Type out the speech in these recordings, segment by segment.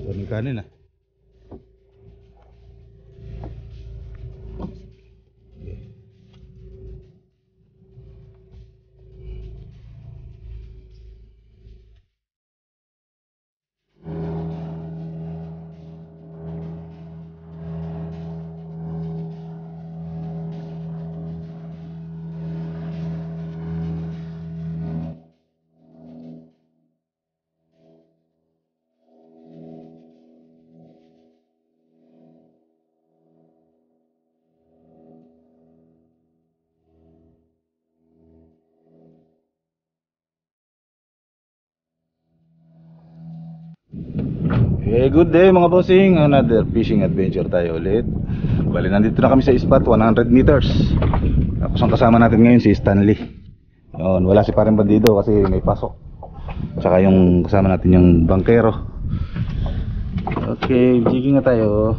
Daming kanin ah. Good day mga bossing, another fishing adventure tayo ulit. Bali nandito na kami sa spot 100 meters. Tapos ang kasama natin ngayon si Stanley. Yun, wala si Pareng Bandido kasi may pasok. Tsaka yung kasama natin yung bangkero. Okay, jigging na tayo.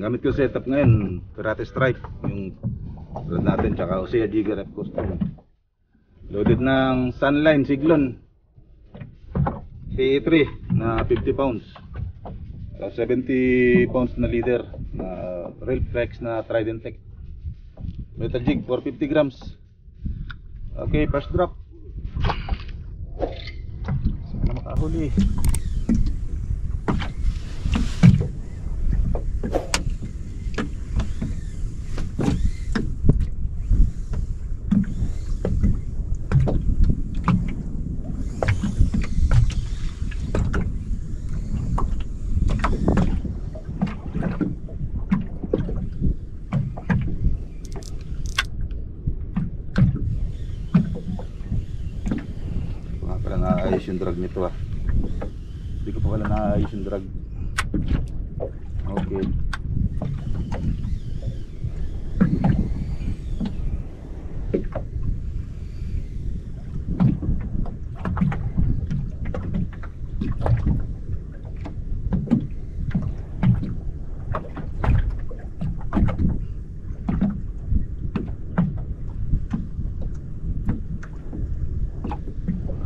Gamit ko setup ngayon, Pirate Strike, yung rod natin, tsaka Osea Jigger F Custom. Loaded ng Sunline Siglon CA3 na 50 pounds, 70 pounds na leader na Real Flex na Trident Tech. Metal jig 450 grams. Okay, first drop. Sana makahuli. Naayos yung drag nito ah. Hindi ko pa pala naayos yung drag. Okay.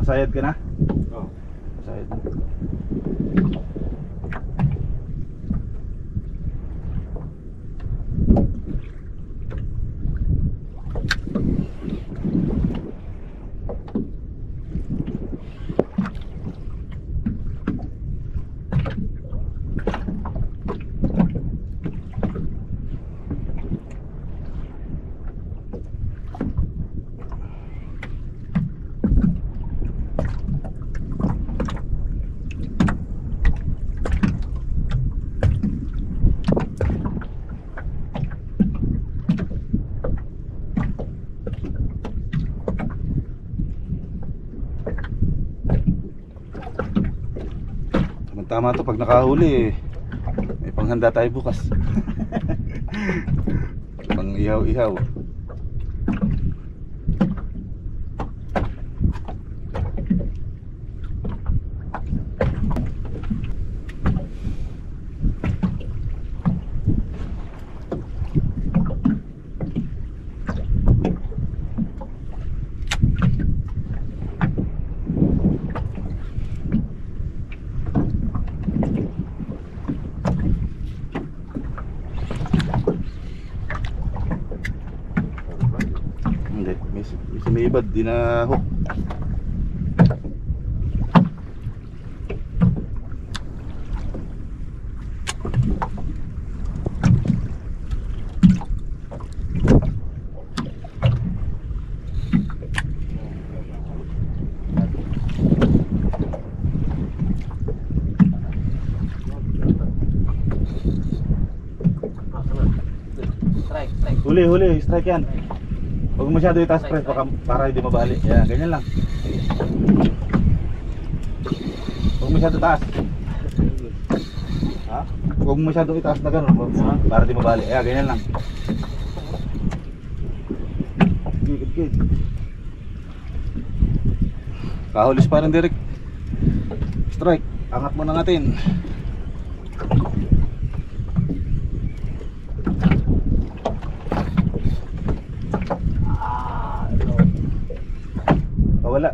Sayad ka na? Oo. Sayad na. Tama to, pag nakahuli may panghanda tayo bukas. Pang ihaw-ihaw. lumibad, di na hook. Huli, strike yan. Huwag masyado itaas press para hindi mabali. Yan, ganyan lang. Huwag masyado taas. Ha? Huwag masyado itaas na gano'n para hindi mabali. Yan, ganyan lang. Gigit. Kahulis pa rin Derek. Strike, angat mo na natin. Wala.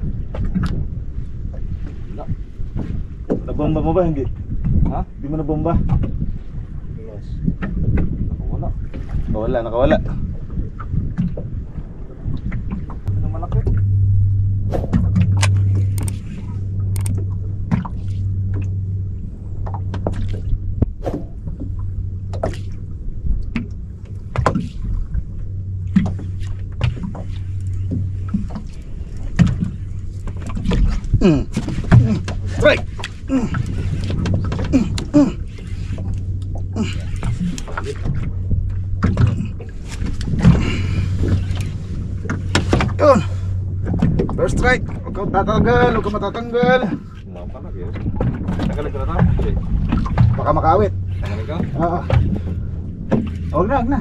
Nabomba mo ba? Hindi. Ha? Hindi mo nabomba? Yes. Nakawala. Nakawala. Ano malaki? Right. Yun. First strike. Huwag kang tatanggal. Huwag kang matatanggal. Baka makawit. Oo. Huwag na.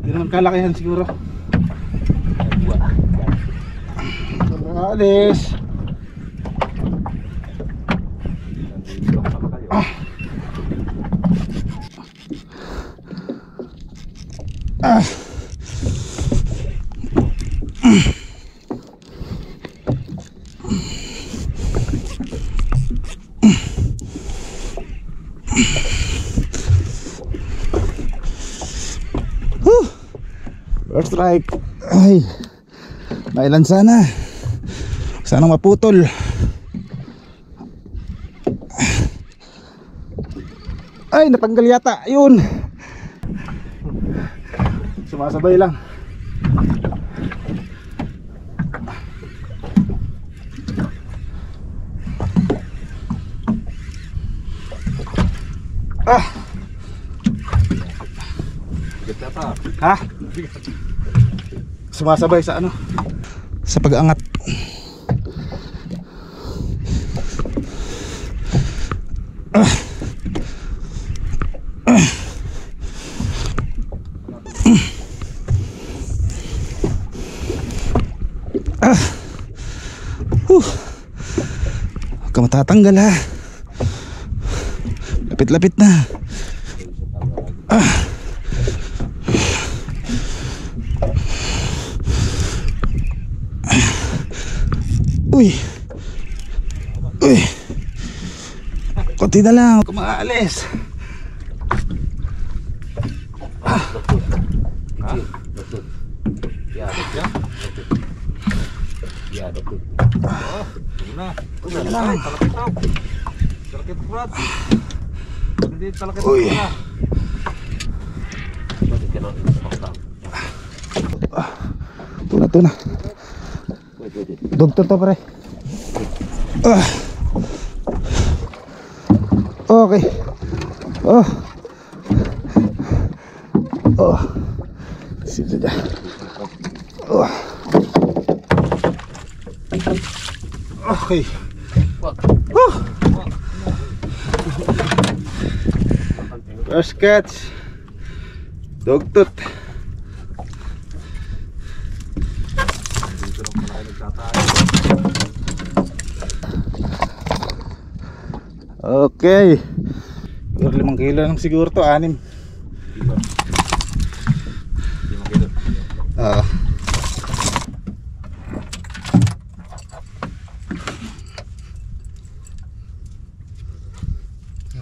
Hindi naman kalakihan siguro. Alis. First strike. Ay, mailan sana. Sana maputol. Ay, natanggal yata. Ayun. Sumasabay lang. Ha? Sumasabay sa ano? Sa pag-angat. Huwag ka matatanggal ha. Lapit-lapit na. Uy. Konti na lang. Huwag ka maalis. Uy. Tuna. Dugtong to pare. Okay. Sini saja. Okay. First catch. Dugtong. Okay. 5 kilo lang siguro to, 6. 5 kilo.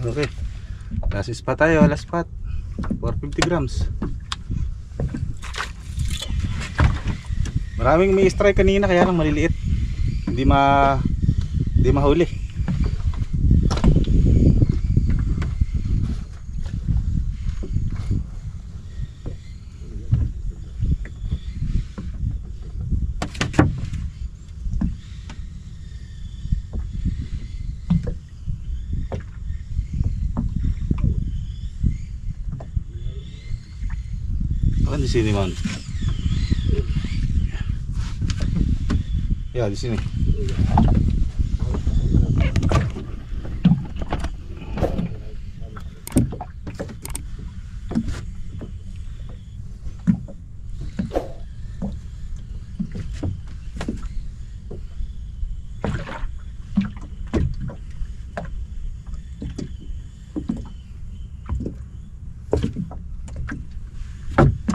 Okay. Last spot tayo, last spot. 450 grams. Maraming may strike kanina kaya lang maliliit. Hindi mahuli. Di sini man. Ya di sini.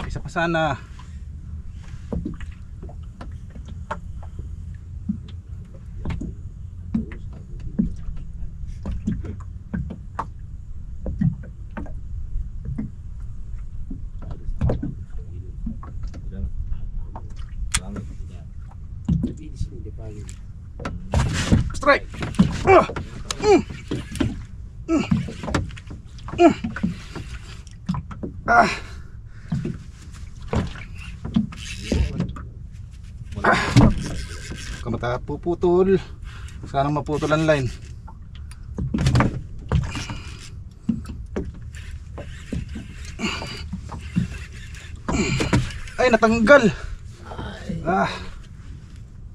Isa pa sana. Strike. Kamata puputol. Sana maputol ang line. Ay, natanggal.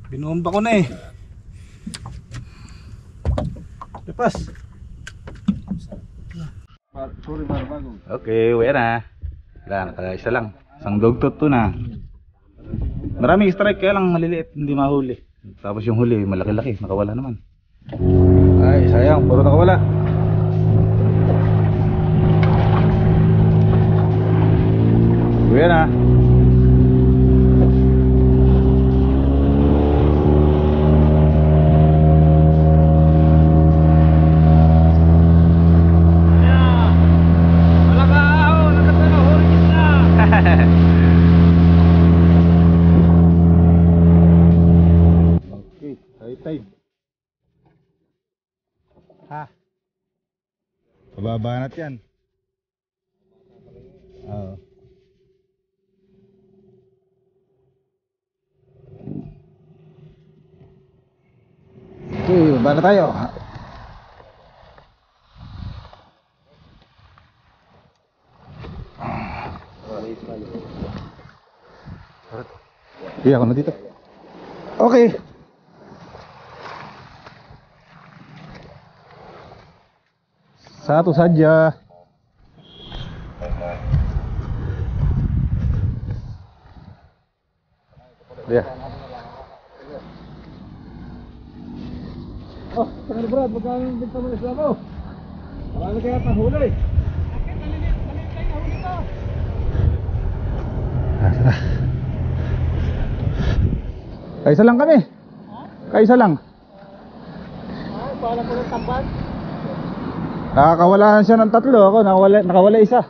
Binomba ko na eh. Lepas. Okay, uwi na. Isa lang. Isang dugtot to na. Maraming strike kaya lang maliliit, hindi mahuli. Tapos yung huli, malaki-laki, nakawala naman. Ay, sayang, puro nakawala. Uwi na. Pababanat yan. Oo. Okay, baba na tayo. Iya, ako na dito. Okay. Satu saja. Ya. Oh, tangan berat bakal kita Islam oh. Marami kaya pahuli. Bakit maliit kayo huli to? Kaisa lang kami. Kaisa lang. Ay, pala ko ng tamban. Nakakawalaan siya ng tatlo. Ako nakawala isa.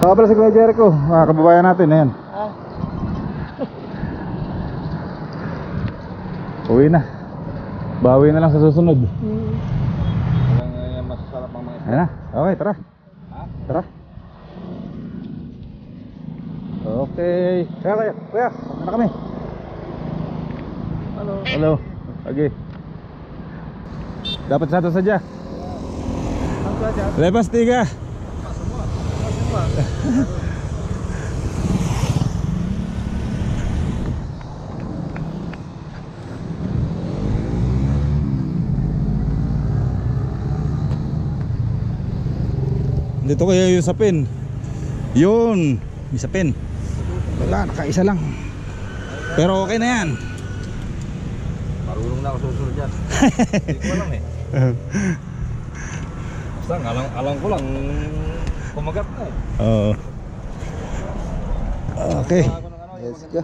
Saka pala si Kuya Jericho, kababayan natin. Ayan. Uwi na. Bawi na lang sa susunod. Walang masasarap ang mga. Ayan na. Okay, tara. Tara. Okay. Kuya, ano na kami? Halo. Okay. Dapat satu saja. Lepas 3. Dito kaya yung sapin. Yun, yung sapin. Wala, nakaisa lang. Pero okay na yan. Marunong na ako susunod dyan. Hindi ko alam eh. Basta alam ko lang kumagat na eh. Oo. Okay. Let's go.